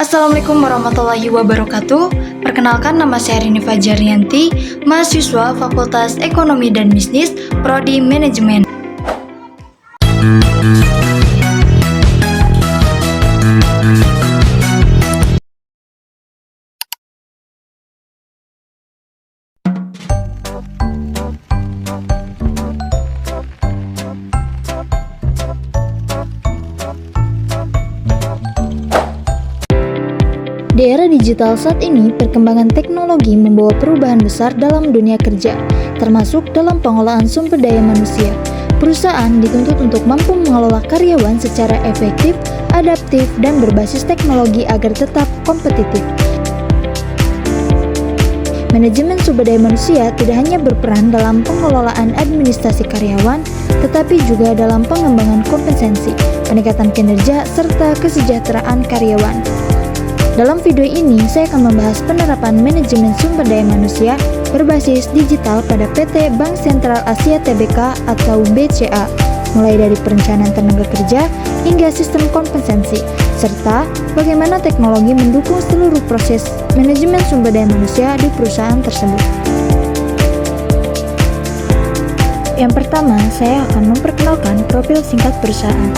Assalamualaikum warahmatullahi wabarakatuh. Perkenalkan, nama saya Rini Fajarianti, mahasiswa Fakultas Ekonomi dan Bisnis, Prodi Manajemen. Di era digital saat ini, perkembangan teknologi membawa perubahan besar dalam dunia kerja, termasuk dalam pengolahan sumber daya manusia. Perusahaan dituntut untuk mampu mengelola karyawan secara efektif, adaptif, dan berbasis teknologi agar tetap kompetitif. Manajemen sumber daya manusia tidak hanya berperan dalam pengelolaan administrasi karyawan, tetapi juga dalam pengembangan kompetensi, peningkatan kinerja, serta kesejahteraan karyawan. Dalam video ini, saya akan membahas penerapan manajemen sumber daya manusia berbasis digital pada PT Bank Sentral Asia Tbk atau BCA, mulai dari perencanaan tenaga kerja hingga sistem kompensasi, serta bagaimana teknologi mendukung seluruh proses manajemen sumber daya manusia di perusahaan tersebut. Yang pertama, saya akan memperkenalkan profil singkat perusahaan.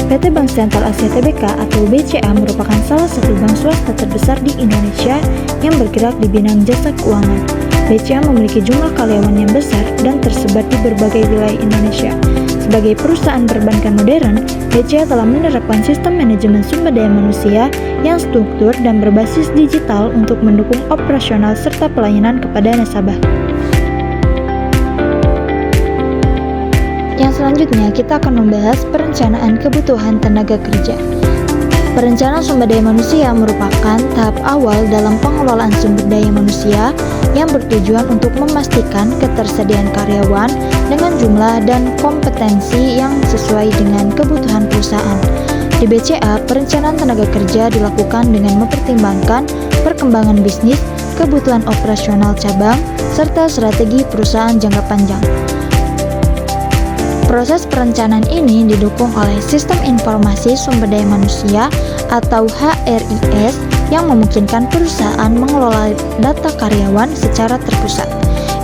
PT Bank Sentral Asia Tbk atau BCA merupakan salah satu bank swasta terbesar di Indonesia yang bergerak di bidang jasa keuangan. BCA memiliki jumlah karyawan yang besar dan tersebar di berbagai wilayah Indonesia. Sebagai perusahaan perbankan modern, BCA telah menerapkan sistem manajemen sumber daya manusia yang struktur dan berbasis digital untuk mendukung operasional serta pelayanan kepada nasabah. Yang selanjutnya, kita akan membahas perencanaan kebutuhan tenaga kerja. Perencanaan sumber daya manusia merupakan tahap awal dalam pengelolaan sumber daya manusia yang bertujuan untuk memastikan ketersediaan karyawan dengan jumlah dan kompetensi yang sesuai dengan kebutuhan perusahaan. Di BCA, perencanaan tenaga kerja dilakukan dengan mempertimbangkan perkembangan bisnis, kebutuhan operasional cabang, serta strategi perusahaan jangka panjang. Proses perencanaan ini didukung oleh Sistem Informasi Sumber Daya Manusia atau HRIS yang memungkinkan perusahaan mengelola data karyawan secara terpusat.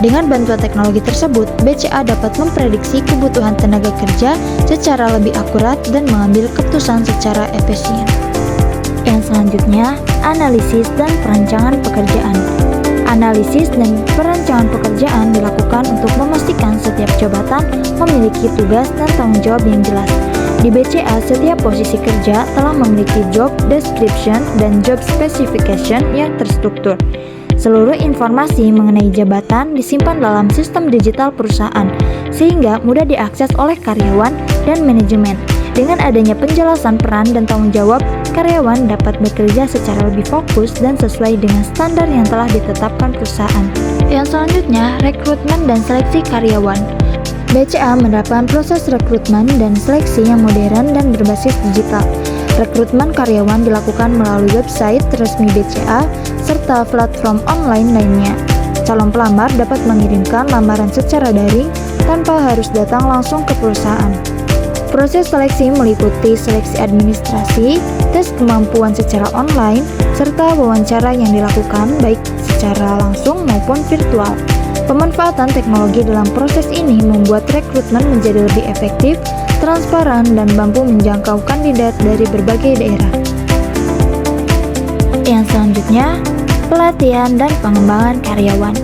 Dengan bantuan teknologi tersebut, BCA dapat memprediksi kebutuhan tenaga kerja secara lebih akurat dan mengambil keputusan secara efisien. Yang selanjutnya, analisis dan perancangan pekerjaan. Analisis dan perancangan pekerjaan dilakukan untuk memastikan setiap jabatan memiliki tugas dan tanggung jawab yang jelas. Di BCA, setiap posisi kerja telah memiliki job description dan job specification yang terstruktur. Seluruh informasi mengenai jabatan disimpan dalam sistem digital perusahaan, sehingga mudah diakses oleh karyawan dan manajemen. Dengan adanya penjelasan peran dan tanggung jawab, karyawan dapat bekerja secara lebih fokus dan sesuai dengan standar yang telah ditetapkan perusahaan. Yang selanjutnya, rekrutmen dan seleksi karyawan. BCA menerapkan proses rekrutmen dan seleksi yang modern dan berbasis digital. Rekrutmen karyawan dilakukan melalui website resmi BCA serta platform online lainnya. Calon pelamar dapat mengirimkan lamaran secara daring tanpa harus datang langsung ke perusahaan. Proses seleksi meliputi seleksi administrasi, tes kemampuan secara online, serta wawancara yang dilakukan baik secara langsung maupun virtual. Pemanfaatan teknologi dalam proses ini membuat rekrutmen menjadi lebih efektif, transparan, dan mampu menjangkau kandidat dari berbagai daerah. Yang selanjutnya, pelatihan dan pengembangan karyawan.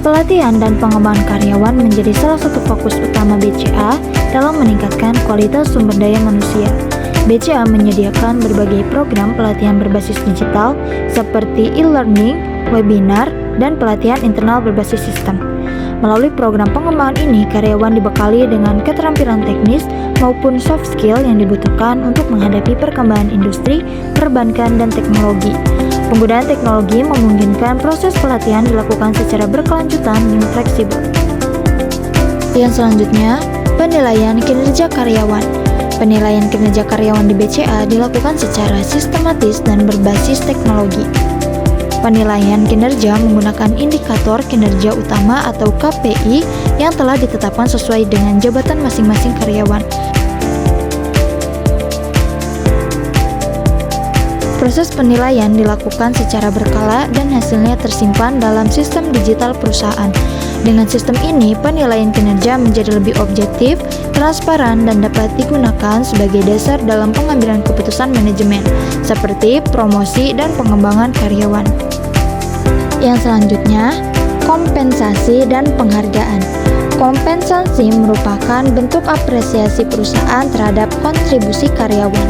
Pelatihan dan pengembangan karyawan menjadi salah satu fokus utama BCA dalam meningkatkan kualitas sumber daya manusia. BCA menyediakan berbagai program pelatihan berbasis digital seperti e-learning, webinar, dan pelatihan internal berbasis sistem. Melalui program pengembangan ini, karyawan dibekali dengan keterampilan teknis maupun soft skill yang dibutuhkan untuk menghadapi perkembangan industri, perbankan, dan teknologi. Penggunaan teknologi memungkinkan proses pelatihan dilakukan secara berkelanjutan dan fleksibel. Yang selanjutnya, penilaian kinerja karyawan. Penilaian kinerja karyawan di BCA dilakukan secara sistematis dan berbasis teknologi. Penilaian kinerja menggunakan indikator kinerja utama atau KPI yang telah ditetapkan sesuai dengan jabatan masing-masing karyawan. Proses penilaian dilakukan secara berkala dan hasilnya tersimpan dalam sistem digital perusahaan. Dengan sistem ini, penilaian kinerja menjadi lebih objektif, transparan, dan dapat digunakan sebagai dasar dalam pengambilan keputusan manajemen, seperti promosi dan pengembangan karyawan. Yang selanjutnya, kompensasi dan penghargaan. Kompensasi merupakan bentuk apresiasi perusahaan terhadap kontribusi karyawan.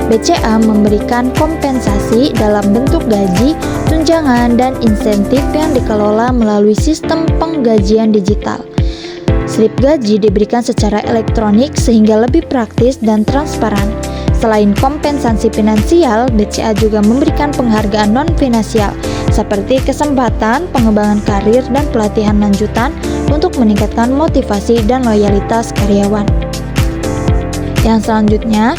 BCA memberikan kompensasi dalam bentuk gaji, tunjangan, dan insentif yang dikelola melalui sistem penggajian digital. Slip gaji diberikan secara elektronik sehingga lebih praktis dan transparan. Selain kompensasi finansial, BCA juga memberikan penghargaan non-finansial seperti kesempatan, pengembangan karir, dan pelatihan lanjutan untuk meningkatkan motivasi dan loyalitas karyawan. Yang selanjutnya,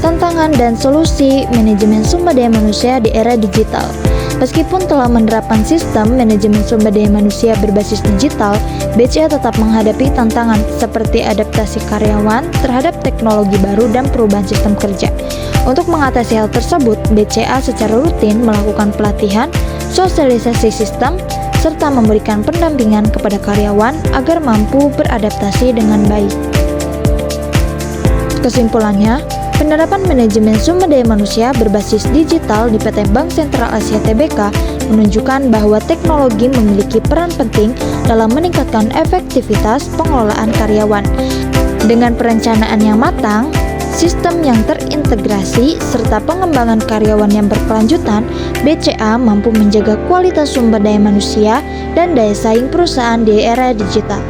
tantangan dan solusi manajemen sumber daya manusia di era digital. Meskipun telah menerapkan sistem manajemen sumber daya manusia berbasis digital, BCA tetap menghadapi tantangan seperti adaptasi karyawan terhadap teknologi baru dan perubahan sistem kerja. Untuk mengatasi hal tersebut, BCA secara rutin melakukan pelatihan, sosialisasi sistem, serta memberikan pendampingan kepada karyawan agar mampu beradaptasi dengan baik. Kesimpulannya, penerapan manajemen sumber daya manusia berbasis digital di PT Bank Sentral Asia Tbk menunjukkan bahwa teknologi memiliki peran penting dalam meningkatkan efektivitas pengelolaan karyawan. Dengan perencanaan yang matang, sistem yang terintegrasi, serta pengembangan karyawan yang berkelanjutan, BCA mampu menjaga kualitas sumber daya manusia dan daya saing perusahaan di era digital.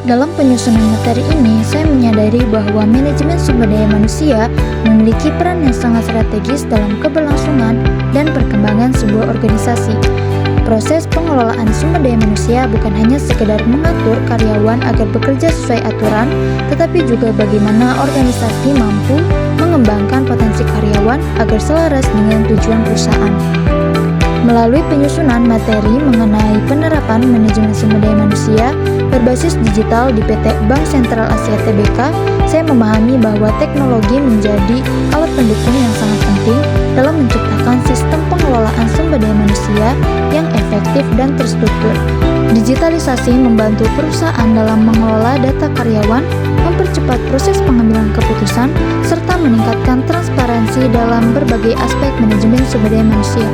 Dalam penyusunan materi ini, saya menyadari bahwa manajemen sumber daya manusia memiliki peran yang sangat strategis dalam keberlangsungan dan perkembangan sebuah organisasi. Proses pengelolaan sumber daya manusia bukan hanya sekedar mengatur karyawan agar bekerja sesuai aturan, tetapi juga bagaimana organisasi mampu mengembangkan potensi karyawan agar selaras dengan tujuan perusahaan. Melalui penyusunan materi mengenai penerapan manajemen sumber daya manusia berbasis digital di PT Bank Sentral Asia Tbk, saya memahami bahwa teknologi menjadi alat pendukung yang sangat penting dalam menciptakan sistem pengelolaan sumber daya manusia yang efektif dan terstruktur. Digitalisasi membantu perusahaan dalam mengelola data karyawan, mempercepat proses pengambilan keputusan, serta meningkatkan transparansi dalam berbagai aspek manajemen sumber daya manusia.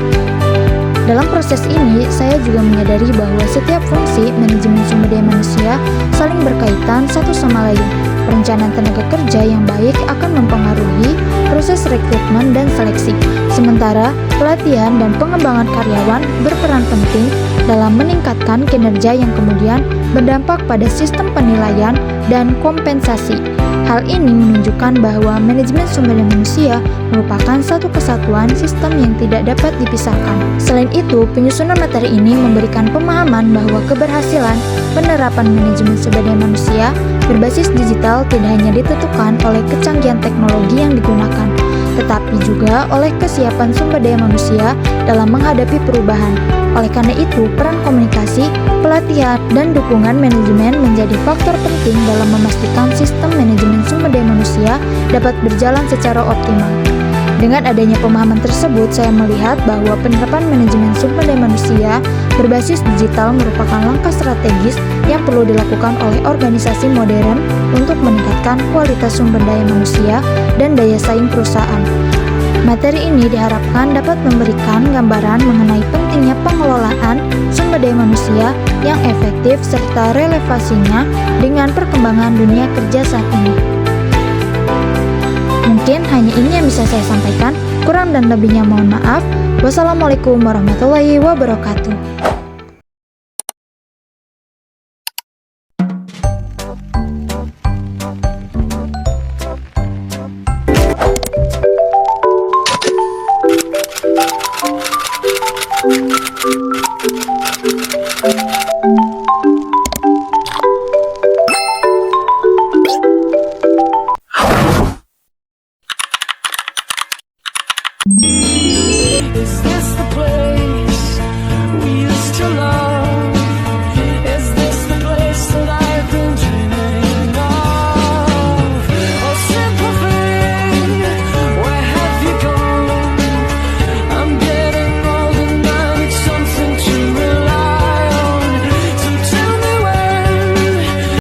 Dalam proses ini, saya juga menyadari bahwa setiap fungsi manajemen sumber daya manusia saling berkaitan satu sama lain. Perencanaan tenaga kerja yang baik akan mempengaruhi proses rekrutmen dan seleksi. Sementara, pelatihan dan pengembangan karyawan berperan penting dalam meningkatkan kinerja yang kemudian berdampak pada sistem penilaian dan kompensasi. Hal ini menunjukkan bahwa manajemen sumber daya manusia merupakan satu kesatuan sistem yang tidak dapat dipisahkan. Selain itu, penyusunan materi ini memberikan pemahaman bahwa keberhasilan penerapan manajemen sumber daya manusia berbasis digital tidak hanya ditentukan oleh kecanggihan teknologi yang digunakan, tetapi juga oleh kesiapan sumber daya manusia dalam menghadapi perubahan. Oleh karena itu, peran komunikasi, pelatihan, dan dukungan manajemen menjadi faktor penting dalam memastikan sistem manajemen sumber daya manusia dapat berjalan secara optimal. Dengan adanya pemahaman tersebut, saya melihat bahwa penerapan manajemen sumber daya manusia berbasis digital merupakan langkah strategis yang perlu dilakukan oleh organisasi modern untuk meningkatkan kualitas sumber daya manusia dan daya saing perusahaan. Materi ini diharapkan dapat memberikan gambaran mengenai pentingnya pengelolaan sumber daya manusia yang efektif serta relevansinya dengan perkembangan dunia kerja saat ini. Mungkin hanya ini yang bisa saya sampaikan, kurang dan lebihnya mohon maaf. Wassalamualaikum warahmatullahi wabarakatuh.